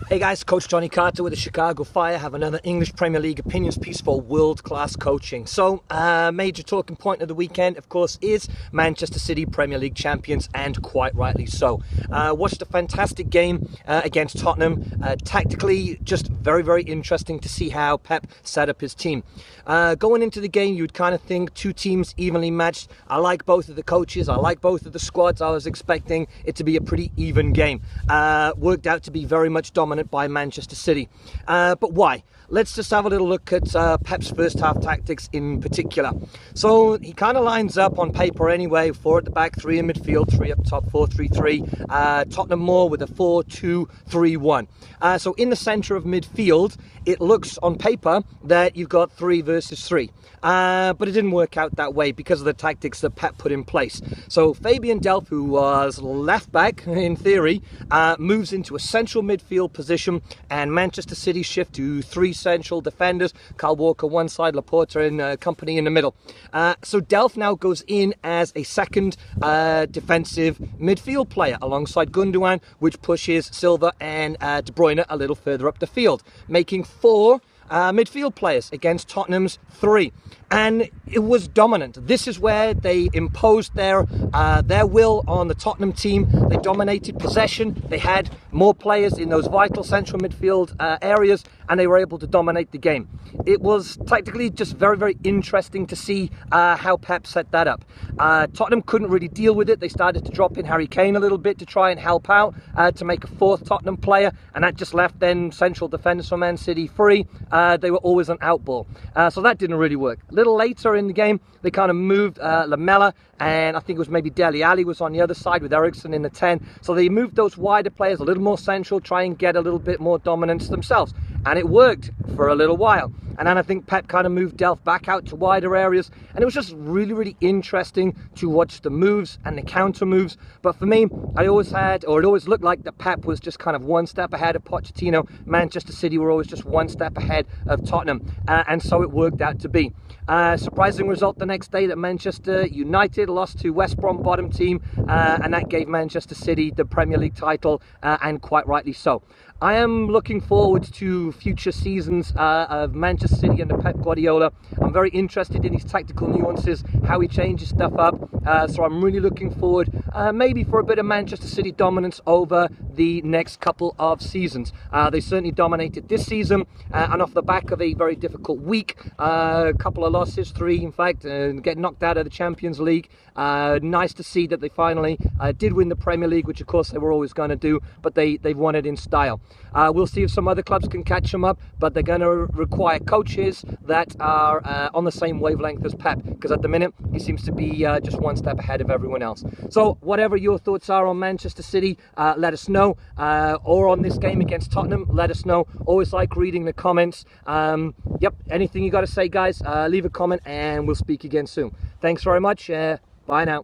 Hey guys, Coach Jonny Carter with the Chicago Fire. Have another English Premier League opinions piece for world-class coaching. So, major talking point of the weekend, of course, is Manchester City Premier League champions, and quite rightly so. Watched a fantastic game against Tottenham. Tactically, just very, very interesting to see how Pep set up his team. Going into the game, you'd kind of think two teams evenly matched. I like both of the coaches. I like both of the squads. I was expecting it to be a pretty even game. Worked out to be very much dominant by Manchester City. But why? Let's just have a little look at Pep's first half tactics in particular. So he kind of lines up on paper anyway, 4 at the back, 3 in midfield, 3 up top, 4-3-3. Tottenham more with a 4-2-3-1. So in the centre of midfield, it looks on paper that you've got 3 versus 3. But it didn't work out that way because of the tactics that Pep put in place. So Fabian Delph, who was left back in theory, moves into a central midfield position, and Manchester City shift to 3 central defenders. Kyle Walker one side, Laporta and company in the middle. So Delph now goes in as a second defensive midfield player alongside Gundogan, which pushes Silva and De Bruyne a little further up the field, making 4 midfield players against Tottenham's 3. And it was dominant. This is where they imposed their will on the Tottenham team. They dominated possession. They had more players in those vital central midfield areas, and they were able to dominate the game. It was tactically just very, very interesting to see how Pep set that up. Tottenham couldn't really deal with it. They started to drop in Harry Kane a little bit to try and help out, to make a 4th Tottenham player, and that just left then central defenders from Man City free. They were always an out ball. So that didn't really work. A little later in the game, they kind of moved Lamela, and I think it was maybe Dele Alli was on the other side with Eriksen in the 10. So they moved those wider players a little more central, try and get a little bit more dominance themselves. And it worked for a little while. And then I think Pep kind of moved Delph back out to wider areas. And it was just really, really interesting to watch the moves and the counter moves. But for me, it always looked like that Pep was just kind of one step ahead of Pochettino. Manchester City were always just one step ahead of Tottenham. And so it worked out to be. Surprising result the next day that Manchester United lost to West Brom bottom team. And that gave Manchester City the Premier League title, and quite rightly so. I am looking forward to future seasons of Manchester City under Pep Guardiola. I'm very interested in his tactical nuances, how he changes stuff up. So I'm really looking forward maybe for a bit of Manchester City dominance over the next couple of seasons. They certainly dominated this season, and off the back of a very difficult week, a couple of losses, 3 in fact, get knocked out of the Champions League. Nice to see that they finally did win the Premier League, which of course they were always going to do, but they've won it in style. We'll see if some other clubs can catch them up, but they're going to require coaches that are on the same wavelength as Pep, because at the minute he seems to be just one step ahead of everyone else. So whatever your thoughts are on Manchester City, let us know, or on this game against Tottenham, let us know. Always like reading the comments. Anything you got to say, guys, leave a comment and we'll speak again soon. Thanks very much. Bye now.